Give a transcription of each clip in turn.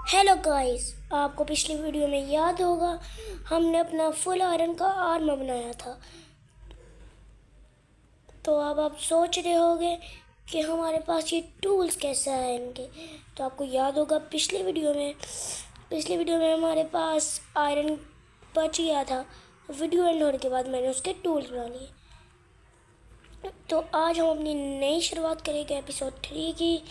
Hello guys, आपको पिछली video में याद होगा हमने अपना फुल आयरन का आर्मर बनाया था। तो अब आप सोच रहे होंगे कि हमारे पास ये टूल्स कैसे आएंगे। तो आपको याद होगा पिछली वीडियो में हमारे पास आयरन बच गया था। वीडियो एंड होने के बाद मैंने उसके टूल्स बना लिए। तो आज हम अपनी नई शुरुआत करेंगे एपिसोड 3 की।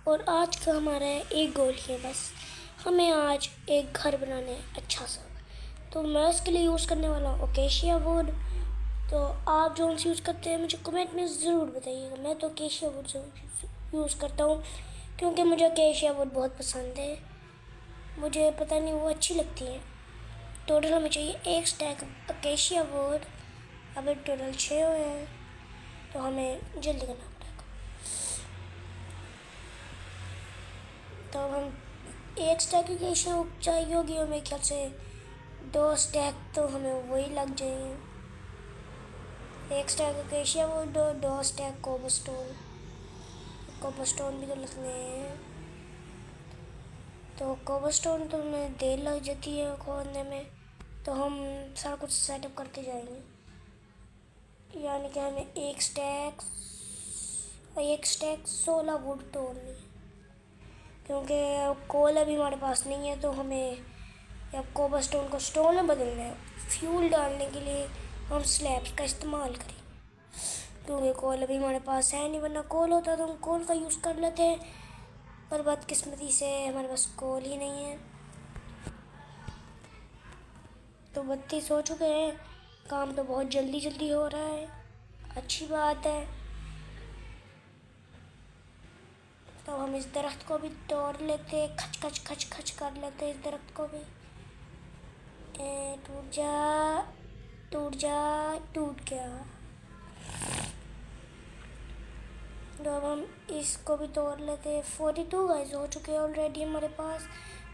और आज का हमारा एक गोल ही है, बस हमें आज एक घर बनाना है अच्छा सा। तो मैं उसके लिए यूज़ करने वाला हूँ ओकेशिया वुड। तो आप जो यूज़ करते हैं मुझे कमेंट में ज़रूर बताइएगा। मैं तो ओकेशिया वुड यूज़ करता हूँ क्योंकि मुझे ओकेशिया वुड बहुत पसंद है। मुझे पता नहीं, वो अच्छी लगती है। टोटल हमें चाहिए एक स्टैक ओकेशिया वुड। अभी टोटल 6 हुए हैं, तो हमें जल्दी करना पड़ेगा। तो अब हम एक स्टैक की केशिया चाहिए होगी, और मेरे ख्याल से 2 स्टैक तो हमें वही लग जाएंगे। एक स्टैक केशिया वो 2 स्टैक कोबलस्टोन भी तो लगने हैं। तो कोबलस्टोन तो हमें देर लग जाती है खोदने में, तो हम सारा कुछ सेटअप करते जाएंगे। यानी कि हमें एक स्टैक 16 वुड तोड़नी है, क्योंकि कोल अभी हमारे पास नहीं है। तो हमें अब कोबलस्टोन को स्टोन में बदलना है। फ्यूल डालने के लिए हम स्लैब्स का इस्तेमाल करें, क्योंकि कोल अभी हमारे पास है नहीं। वरना कोल होता तो हम कोल का यूज़ कर लेते हैं, पर बदकिस्मती से हमारे पास कोल ही नहीं है। तो 32 हो चुके हैं। काम तो बहुत जल्दी हो रहा है, अच्छी बात है। तो हम इस दरख्त को भी तोड़ लेते, खच खच खच खच कर लेते इस दरख्त को भी। टूट जा टूट जा, टूट गया। तो अब हम इसको भी तोड़ लेते हैं। 42 गाइस हो चुके हैं ऑलरेडी हमारे पास।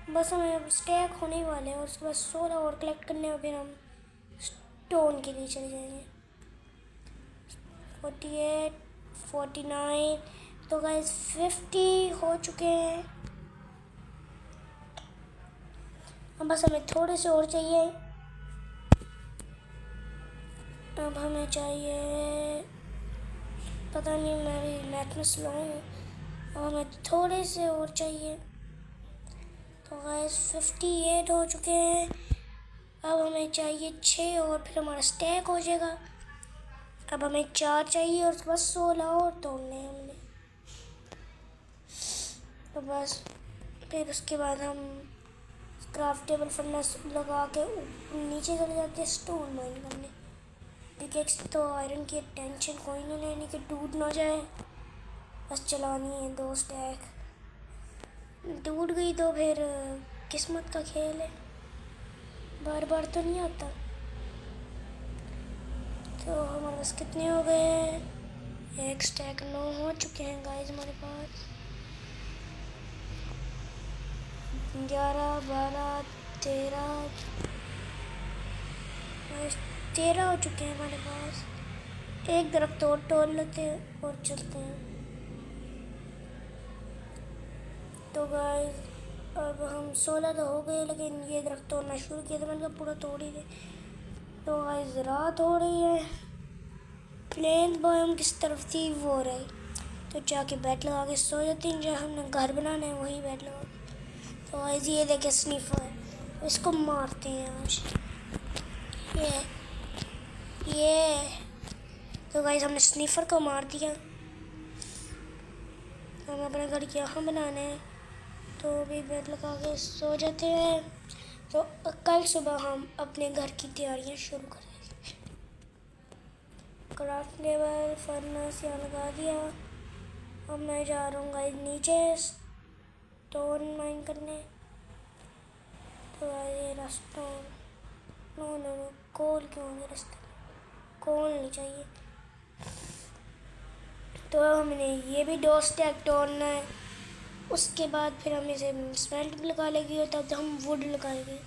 बस हमें अब स्टैक होने वाले हैं, और उसके बाद 16 और कलेक्ट करने, और फिर हम स्टोन के लिए चले जाएंगे। 48 49, तो गाइस 50 हो चुके हैं। अब बस हमें थोड़े से और चाहिए। अब हमें चाहिए, पता नहीं, मेरी नेट में स्लो है। अब हमें थोड़े से और चाहिए। तो गाइस 58 हो चुके हैं। अब हमें चाहिए 6 और फिर हमारा स्टैक हो जाएगा। अब हमें 4 चाहिए, और उसके बाद 16 और तोड़ने हैं हमने। तो बस फिर उसके बाद हम क्राफ्टेबल फर्नेस लगा के नीचे चले जाते हैं स्टोन माइन करने। पिकेक्स तो आयरन की टेंशन कोई नहीं लेनी कि टूट ना जाए, बस चलानी है। 2 स्टैक टूट गई तो फिर किस्मत का खेल है, बार बार तो नहीं आता। तो हमारे पास कितने हो गए? एक स्टैक 9 हो चुके हैं गाइस हमारे पास। 11 12 13 13 हो चुके हैं हमारे पास। एक दरख्त और तोड़ लेते हैं और चलते हैं। तो गाइस अब हम 16 तो हो गए, लेकिन ये दरख्त तोड़ना शुरू किया तो मैंने कहा पूरा तोड़ ही दे। तो गाइस रात हो रही है। प्लेन बायोम किस तरफ थी वो हो रही, तो जाके बेड लगा के सो जाती हैं। जहाँ हमने घर बनाना है वहीं बेड लगा। तो गाइस ये देखे स्नीफर है, इसको मारते हैं आज। ये तो गाइस हमने स्नीफर को मार दिया। हम अपना घर यहाँ बनाना है, तो भी बेड लगा के सो जाते हैं। तो कल सुबह हम अपने घर की तैयारियाँ शुरू करेंगे। क्राफ्ट लेवल फर्नेस यहाँ लगा दिया। अब मैं जा रहा हूँ गाइस नीचे स्टोन माइन करने। तो ये रास्ता, नो नो नो, कोल क्यों है रास्ते में? कोल नहीं चाहिए। तो हमने ये भी 2 स्टैक तोड़ना है। उसके बाद फिर हम इसे स्मेल्ट लगा लेंगे, और तब हम वुड लगाएंगे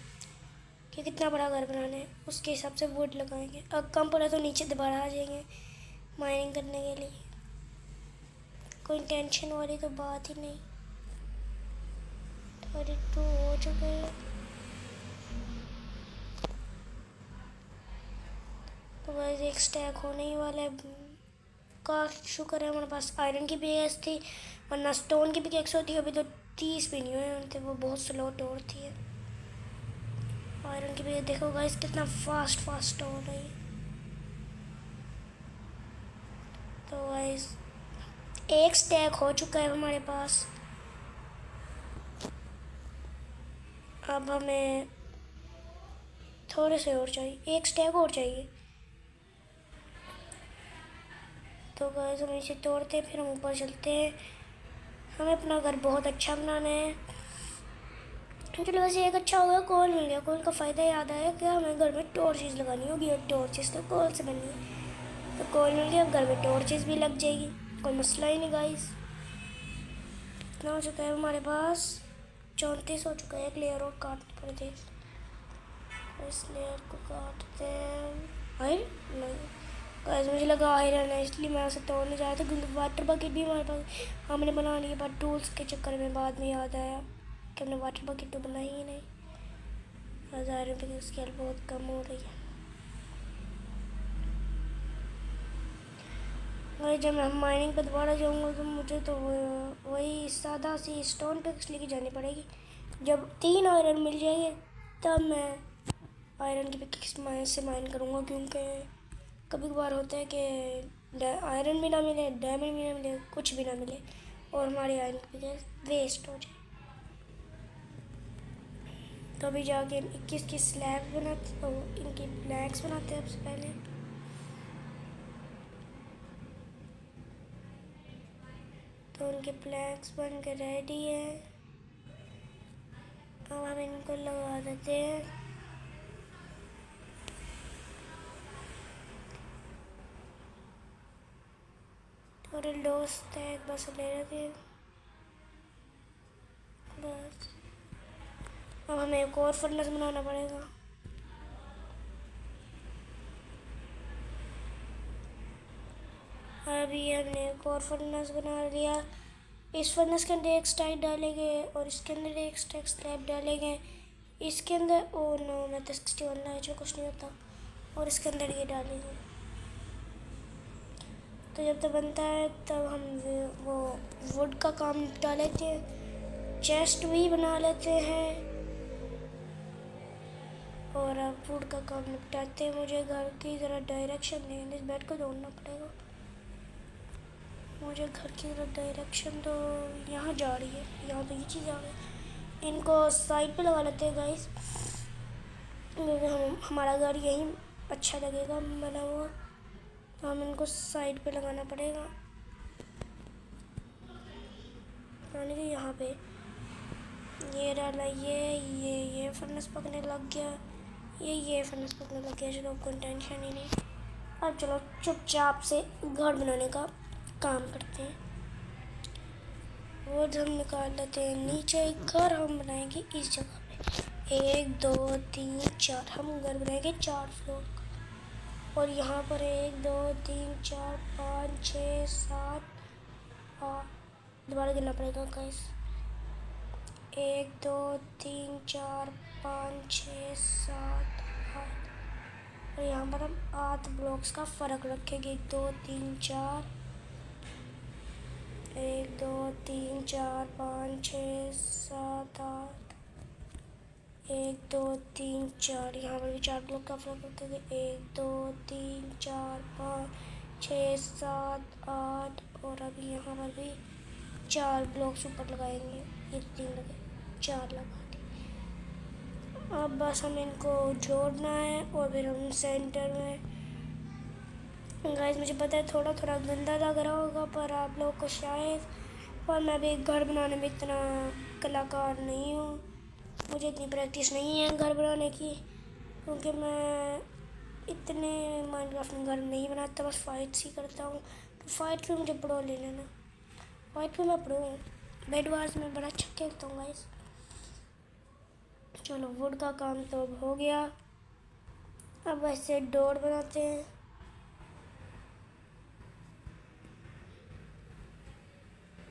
कि कितना बड़ा घर बनाना है उसके हिसाब से वुड लगाएंगे। अब कम पड़ा तो नीचे दोबारा आ जाएंगे माइनिंग करने के लिए। कोई टेंशन वाली तो बात ही नहीं। 42 हो चुके हैं। तो गाइस एक स्टैक होने ही वाला है। का शुक्र है हमारे पास आयरन की पिकेक्स थी, वरना स्टोन की पिकेक्स होती। अभी तो 30 भी नहीं हुए थे, वो बहुत स्लो तोड़ थी। आयरन की पिकेक्स देखो गाइस कितना फास्ट तोड़ रही है। तो गाइस एक स्टैक हो चुका है हमारे पास। अब हमें थोड़े से और चाहिए, एक स्टैक और चाहिए। तो गाइस हम इसे तोड़ते हैं, फिर हम ऊपर चलते हैं। हमें अपना घर बहुत अच्छा बनाना है। चलो वैसे एक अच्छा होगा, कोल मिल गया। कोल का फ़ायदा याद आया कि हमें घर में टॉर्चेस लगानी होगी, और टॉर्चेस तो कोल से बननी है। तो कोल मिल गया, अब घर में टॉर्चेस भी लग जाएगी, कोई मसला ही नहीं गाइस। इतना हो चुका है हमारे पास, 34 हो चुका है। एक लेयर और काटनी पड़ती है, इस लेयर को काटते हैं। आयरन नहीं गाइस, मुझे लगा आयरन है, इसलिए मैं उसे तोड़ने जा रहा था, क्योंकि वाटर बकेट भी हमारे पास हमने बना लिया। बट टूल्स के चक्कर में बाद में याद आया कि हमने वाटर बकेट तो बनाई ही नहीं। 1000 रुपये की उसकी हेल्प बहुत कम हो रही है। भाई जब मैं माइनिंग पे दोबारा जाऊँगा तो मुझे तो वही सादा सी स्टोन पिक्स लेके जानी पड़ेगी। जब 3 आयरन मिल जाएंगे तब मैं आयरन की पिक्स से माइन करूँगा, क्योंकि कभी कभार होता है कि आयरन भी ना मिले, डायमंड भी ना मिले, कुछ भी ना मिले, और हमारी आयरन की पिक्स वेस्ट हो जाए। तो अभी जाके 21 की स्लैब बनाते, इनकी ब्लैक्स बनाते हैं सबसे पहले। तो उनके प्लैक्स बन के रेडी है। अब हम इनको लगा देते हैं। थोड़े दोस्त है, बस ले रहे थे बस। अब हमें एक और फर्नेस बनाना पड़ेगा। अभी हमने एक और फर्नेस बना लिया। इस फर्नेस के अंदर एक स्टाइल डालेंगे, और इसके अंदर एक स्टैक स्लैब डालेंगे। इसके अंदर ओ नो, मैं तो 61 लाया जो कुछ नहीं होता, और इसके अंदर ये डालेंगे। तो जब तक बनता है तब हम वो वुड का काम निपटा लेते हैं, चेस्ट भी बना लेते हैं, और अब वुड का काम निपटाते हैं। मुझे घर की ज़रा डायरेक्शन देंगे, इस बेड को तोड़ना पड़ेगा। मुझे घर की ज़रा डायरेक्शन तो यहाँ जा रही है, यहाँ तो ये चीज़ आ गई। इनको साइड पे लगा लेते हैं गाइस, क्योंकि हमारा घर यहीं अच्छा लगेगा बना हुआ। तो हम इनको साइड पे लगाना पड़ेगा, यानी कि यहाँ पे ये डाला, ये फर्नेस पकने लग गया, ये फर्नेस पकने लग गया। चलो कोई टेंशन ही नहीं। अब चलो चुपचाप से घर बनाने का काम करते हैं। वो हम निकाल लेते हैं नीचे। घर हम बनाएंगे इस जगह पे, 1 2 3 4 हम घर बनाएंगे 4 फ्लोर का। और यहाँ पर 1 2 3 4 5 6 7 8, दोबारा गिनना पड़ेगा गाइस। 1 2 3 4 5 6 7 8, और यहाँ पर हम 8 ब्लॉक्स का फ़र्क रखेंगे। 1 2 3 4, 1 2 3 4 5 6 7 8, 1 2 3 4, यहाँ पर भी 4 ब्लॉक का फ़र्क रखेंगे। 1 2 3 4 5 6 7 8, और अभी यहाँ पर भी 4 ब्लॉक्स ऊपर लगाएंगे। ये 3 लगे, 4 लगा दिए। अब बस हम इनको जोड़ना है, और फिर हम सेंटर में। गाइस मुझे पता है थोड़ा थोड़ा गंदा लग रहा होगा पर आप लोग को शायद, और मैं भी घर बनाने में इतना कलाकार नहीं हूँ, मुझे इतनी प्रैक्टिस नहीं है घर बनाने की, क्योंकि मैं इतने माइनक्राफ्ट में घर नहीं बनाता, बस फाइट्स ही करता हूँ। तो फाइट में मुझे प्रो ले लेना, फाइट में मैं प्रो हूँ। बेड वार्स में बड़ा अच्छा खेलता हूँ गाइस। चलो वुड का काम तो अब हो गया। अब ऐसे डोर बनाते हैं।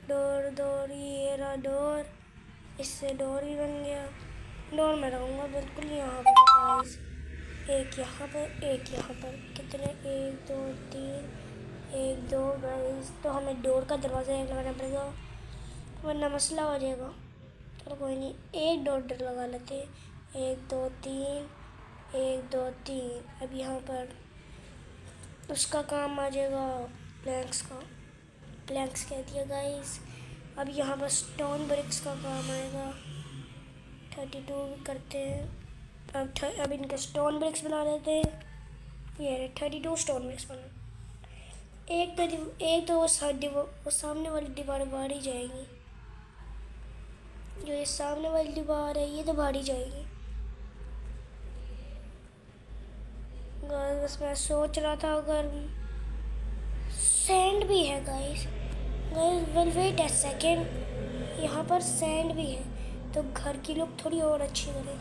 डोर ये रहा डोर, इससे डोर भी बन गया। डोर में रहूँगा बिल्कुल यहाँ पर गाइस। एक यहाँ पर, एक यहाँ पर। कितने? 1 2 3, 1 2 गाइस। तो हमें डोर का दरवाज़ा एक लगाना पड़ेगा वरना मसला हो जाएगा। चलो कोई नहीं, एक डोर लगा लेते हैं। 1 2 3, 1 2 3। अब यहाँ पर उसका काम आ जाएगा, प्लैंक्स का। प्लैंक्स कह दिया गाइस। अब यहाँ पर स्टोन ब्रिक्स का काम आएगा। 32 करते हैं। अब इनके स्टोन ब्रिक्स बना देते हैं। ये 32 स्टोन ब्रिक्स बना। एक तो वो सामने वाली दीवार बाहर ही जाएगी। जो ये सामने वाली दीवार है ये तो बाहर ही जाएगी। गाइस बस मैं सोच रहा था अगर सैंड भी है guys. Guys wait a second, यहाँ पर सैंड भी है तो घर की लुक थोड़ी और अच्छी करें।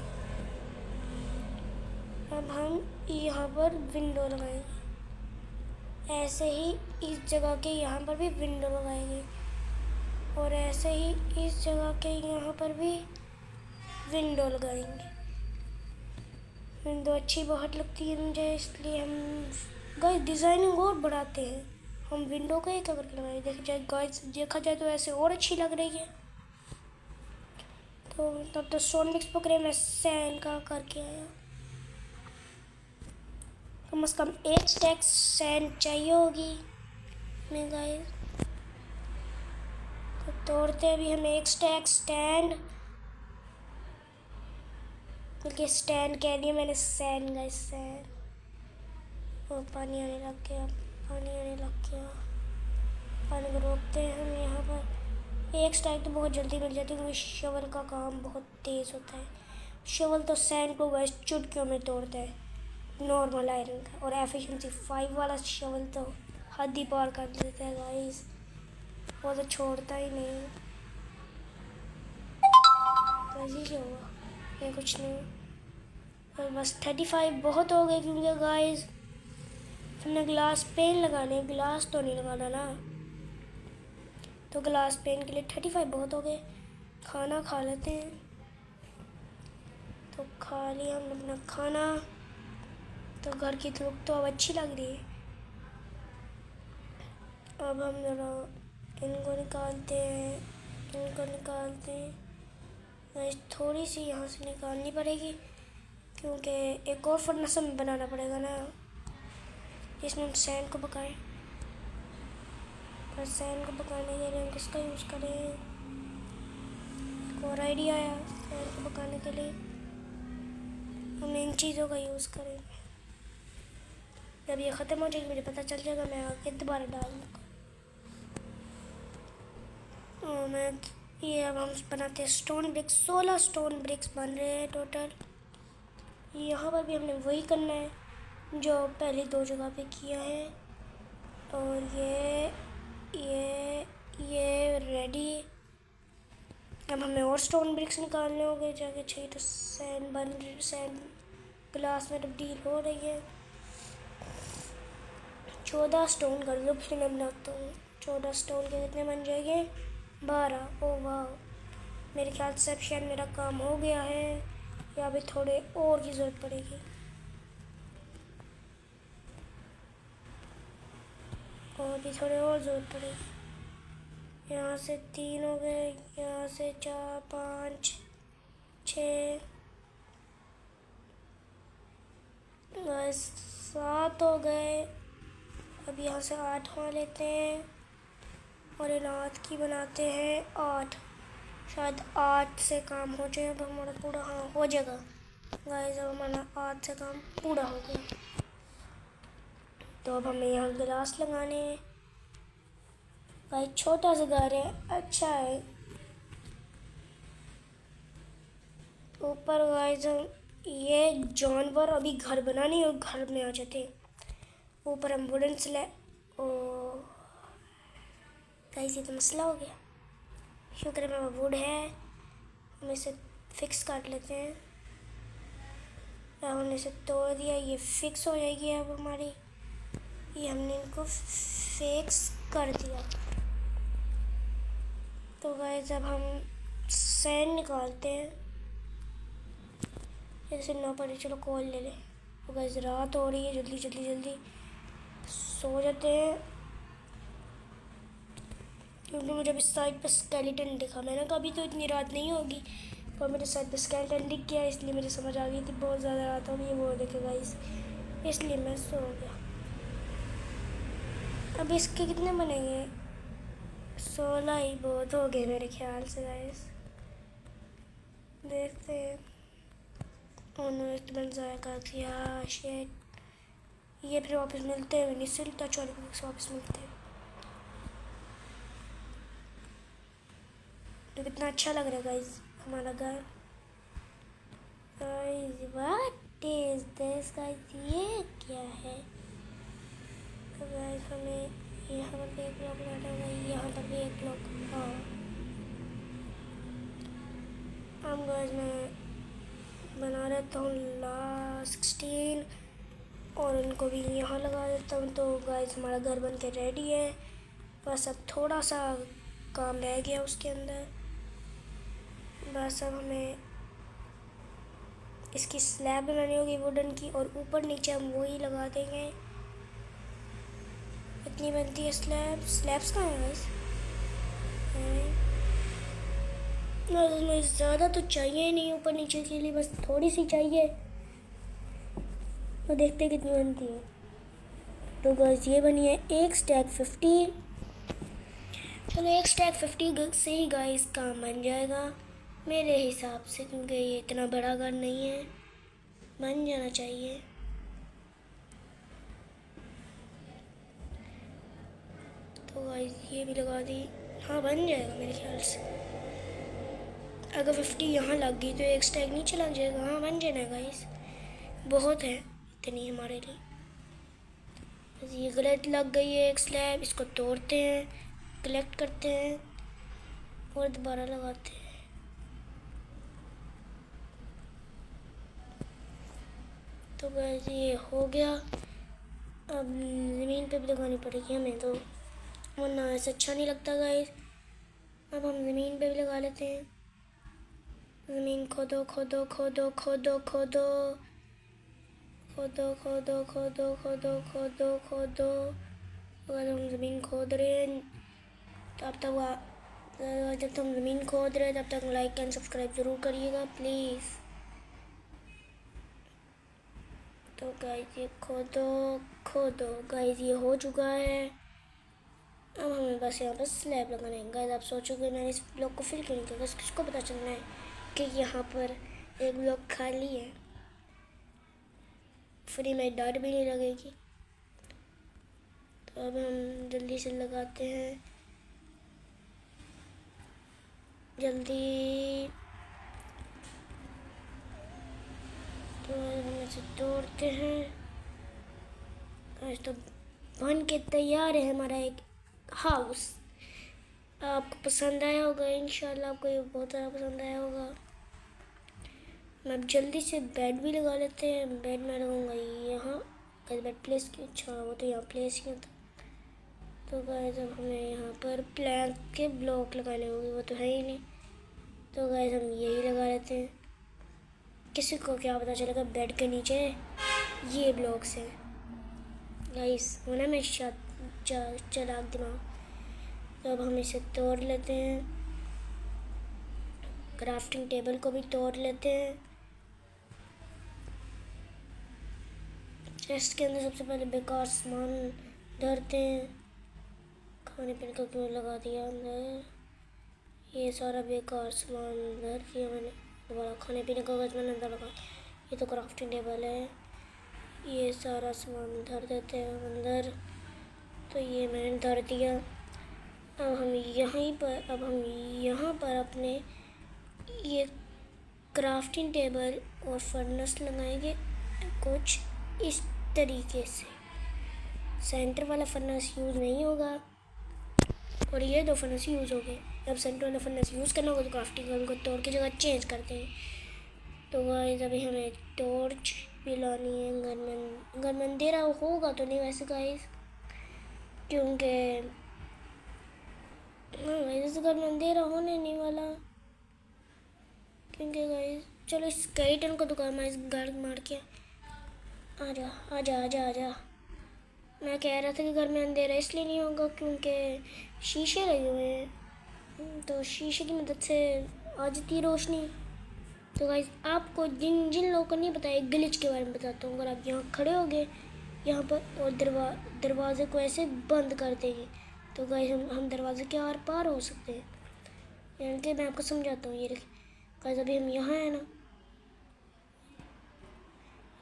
अब हम यहाँ पर विंडो लगाएंगे। ऐसे ही इस जगह के यहाँ पर भी विंडो लगाएंगे और ऐसे ही इस जगह के यहाँ पर भी विंडो लगाएंगे। विंडो अच्छी बहुत लगती है मुझे, इसलिए हम गाइस डिज़ाइनिंग और बढ़ाते हैं। हम विंडो का एक अगर लगाए देखा जाए तो ऐसे और अच्छी लग रही है। तो तब तो स्टोन मिक्स पकड़े मैं सैंड का करके आया। कम से कम एक स्टैक सैंड चाहिए होगी हमें गाइस। तो तोड़ते भी हमें एक स्टैक स्टैंड, बल्कि स्टैंड कह दिया मैंने, सैंड गाइस सैंड। वो पानी आने लग गया, पानी आने लग गया। पानी को रोकते हैं हम यहाँ पर। एक स्टैक तो बहुत जल्दी मिल जाती है क्योंकि शवल का काम बहुत तेज़ होता है। शवल तो सैंड को गाइस चुटकियों में तोड़ता है, नॉर्मल आयरन का। और एफिशिएंसी 5 वाला शवल तो हद ही पार कर देता है गाइस, वो तो छोड़ता ही नहीं। कैसे क्या हुआ? ये कुछ नहीं। और बस 35 बहुत हो गए क्योंकि गाइस हमने ग्लास पेन लगाने, ग्लास तो नहीं लगाना ना। तो ग्लास पेन के लिए 35 बहुत हो गए। खाना खा लेते हैं। तो खा लिया हम अपना खाना। तो घर की लुक तो अब अच्छी लग रही है। अब हम जरा इनको निकालते हैं, इनको निकालते हैं। थोड़ी सी यहाँ से निकालनी पड़ेगी क्योंकि एक और फर्नेस हमें बनाना पड़ेगा ना जिसमें हम सैंड को पकाएं। पर सैंड को पकाने के लिए हम किसका यूज़ करें? एक और आइडिया आया, सैंड को पकाने के लिए हम इन चीज़ों का यूज़ करेंगे। जब ये ख़त्म हो जाएगी मुझे पता चल जाएगा, मैं आगे दोबारा डाल दूँगा। मैं ये अब हम बनाते हैं स्टोन ब्रिक्स। 16 स्टोन ब्रिक्स बन रहे हैं टोटल। यहाँ पर भी हमने वही करना है जो पहले 2 जगह पे किया है। और ये रेडी। अब हमें और स्टोन ब्रिक्स निकालने होंगे जाके चाहिए। तो सैंड ग्लास में तब्दील हो रही है। 14 स्टोन कर लो फिर मैं बनाता हूँ। 14 स्टोन के कितने बन जाएंगे? 12। ओ वाह, मेरे ख्याल से अब शायद मेरा काम हो गया है या अभी थोड़े और की ज़रूरत पड़ेगी। और भी थोड़े और ज़रूरत पड़ेगी। यहाँ से 3 हो गए, यहाँ से 4 5 6 7 हो गए। अब यहाँ से 8 वहाँ लेते हैं और इन 8 की बनाते हैं 8। शायद 8 से काम हो जाए। अब हमारा पूरा हाँ हो जाएगा गाइस। अब हमारा 8 से काम पूरा हो गया। तो अब हमें यहाँ गिलास लगाने हैं भाई। छोटा सा घर है, अच्छा है। ऊपर गाइस ये जानवर अभी घर बनाने और घर में आ जाते हैं। ऊपर हम वुडन स्लैब, ओ गाइस ये तो मसला हो गया। शुक्र है मेरा वुड है, हम इसे फिक्स कर लेते हैं। अब हमने इसे तोड़ दिया, ये फिक्स हो जाएगी अब हमारी। ये हमने इनको फिक्स कर दिया। तो गाइस अब हम सैंड निकालते हैं, जैसे ना पड़े। चलो कॉल ले ले। तो गाइस रात हो रही है, जल्दी जल्दी जल्दी सो जाते हैं, क्योंकि मुझे अभी साइड पर स्केलेटन दिखा। मैंने कहा अभी तो इतनी रात नहीं होगी, पर मेरे साइड पर स्केलेटन दिख गया, इसलिए मुझे समझ आ गई थी बहुत ज़्यादा रात हो गई है वो देखे गाइस, इसलिए मैं सो गया। अब इसके कितने बनेंगे? 16 ही बहुत हो गए मेरे ख्याल से गाइस। देखते हैं। बन जाएगा क्या? शेट, ये फिर वापस मिलते हैं नहीं, सिर्फ टच वाले को वापस मिलते हैं। तो कितना अच्छा लग रहा है गाइस हमारा घर। Guys what is this guys, ये क्या है? तो गाइस हमें यहाँ पर भी एक ब्लॉक लगाना होगा, यहाँ पर भी एक ब्लॉक। हाँ अब गाइस मैं बना लेता हूँ लास्ट 16 और इनको भी यहाँ लगा देता हूँ। तो गाइस हमारा घर बन के रेडी है, बस अब थोड़ा सा काम रह गया उसके अंदर। बस अब हमें इसकी स्लैब बनानी होगी वुडन की, और ऊपर नीचे हम वही लगा देंगे। इतनी बनती है स्लैब्स कहाँ है गाइस? ज़्यादा तो चाहिए ही नहीं ऊपर नीचे के लिए, बस थोड़ी सी चाहिए, तो देखते कितनी बनती है। तो गाइस ये बनी है एक स्टैक 50। चलो एक स्टैक 50 से ही गाइस काम बन जाएगा मेरे हिसाब से, क्योंकि ये इतना बड़ा घर नहीं है, बन जाना चाहिए। तो गाइस ये भी लगा दी, हाँ बन जाएगा मेरे ख्याल से। अगर 50 यहाँ लग गई तो एक स्टैक नीचे लग जाएगा। हाँ बन जाना गाइस, बहुत है इतनी हमारे लिए। बस ये गलत लग गई है एक स्लैब, इसको तोड़ते हैं, कलेक्ट करते हैं और दोबारा लगाते हैं। तो गाइस ये हो गया। अब ज़मीन पे भी लगानी पड़ेगी हमें, तो वरना ऐसा अच्छा नहीं लगता गाइस। अब हम ज़मीन पे भी लगा लेते हैं। ज़मीन खोदो खोदो खोदो खोदो खोदो खोदो खोदो खोदो खोदो खोदो खोदो। अगर हम ज़मीन खोद रहे हैं तब तक जब तक हम ज़मीन खोद रहे हैं तब तक लाइक एंड सब्सक्राइब ज़रूर करिएगा प्लीज़। तो गाइस ये खोदो खोदो गाइस ये हो चुका है। अब हमें बस यहाँ पर स्लैब लगाना है। गाइस आप सोचोगे मैंने इस ब्लॉक को फिल क्यों नहीं किया? बस किसको पता चलना है कि यहाँ पर एक ब्लॉक खाली है, फ्री में डॉट भी नहीं लगेगी। तो अब हम जल्दी से लगाते हैं, जल्दी। तो हम इसे तोड़ते हैं। आज तो बन के तैयार है हमारा एक हाउस। आपको पसंद आया होगा, इंशाल्लाह आपको ये बहुत ज़्यादा पसंद आया होगा। मैं अब जल्दी से बेड भी लगा लेते हैं। बेड में लगाऊंगा यहाँ, कैसे बेड प्लेस की, अच्छा वो तो यहाँ प्लेस ही होता। तो गाइस अब हमें यहाँ पर प्लैंक के ब्लॉक लगाने होंगे, वो तो है ही नहीं। तो गाइस हम यही लगा लेते हैं। किसी को क्या पता चलेगा बेड के नीचे ये ब्लॉक्स हैं गाइस, होना में चलाक दिमाग। तो अब हम इसे तोड़ लेते हैं, क्राफ्टिंग टेबल को भी तोड़ लेते हैं। चेस्ट के अंदर सबसे पहले बेकार सामान धरते हैं। खाने पीने का क्यों लगा दिया अंदर? ये सारा बेकार सामान धर दिया मैंने। दोबारा खाने पीने का मैंने अंदर लगा। ये तो क्राफ्टिंग टेबल है, ये सारा सामान धर देते हैं अंदर। तो ये मैंने धर दिया। अब हम यहाँ पर अपने ये क्राफ्टिंग टेबल और फर्नेस लगाएंगे कुछ इस तरीके से। सेंटर वाला फर्नेस यूज़ नहीं होगा और ये दो फर्नेस यूज़ हो गए। जब सेंटर वाला फर्नेस यूज़ करना होगा तो क्राफ्टिंग टेबल को तोड़ के जगह चेंज करते हैं। तो गाइस अभी हमें टॉर्च भी लानी है। घर में अंधेरा होगा तो नहीं वैसे गाइस, क्योंकि हाँ गाइस घर में अंधेरा होने नहीं वाला। पिंक है गाइस। चलो इस स्केलेटन को दुकान में इस गार्ड मार के आजा आजा आजा आजा। मैं कह रहा था कि घर में अंधेरा इसलिए नहीं होगा क्योंकि शीशे लगे हुए हैं, तो शीशे की मदद से आ जाती है रोशनी। तो गाइस आपको जिन जिन लोगों को नहीं पता है ग्लिच के बारे में बताता हूँ। अगर आप यहाँ खड़े होगे यहाँ पर और दरवाजे को ऐसे बंद कर देंगे तो गाइस हम दरवाजे के आर पार हो सकते हैं। यानी कि मैं आपको समझाता हूँ। ये गाइस अभी हम यहाँ हैं ना,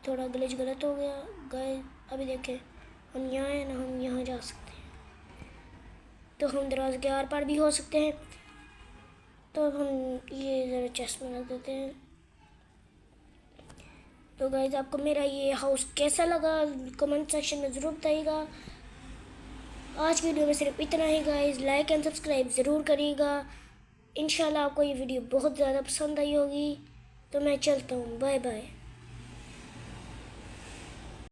थोड़ा ग्लिच गलत हो गया गाइस। अभी देखें हम यहाँ हैं ना, हम यहाँ जा सकते हैं, तो हम दरवाजे के आर पार भी हो सकते हैं। तो हम ये ज़रा चेस्ट में रख देते हैं। तो गाइस आपको मेरा ये हाउस कैसा लगा कमेंट सेक्शन में ज़रूर बताइएगा। आज की वीडियो में सिर्फ इतना ही गाइस। लाइक एंड सब्सक्राइब ज़रूर करिएगा। इंशाल्लाह आपको ये वीडियो बहुत ज़्यादा पसंद आई होगी। तो मैं चलता हूँ, बाय बाय।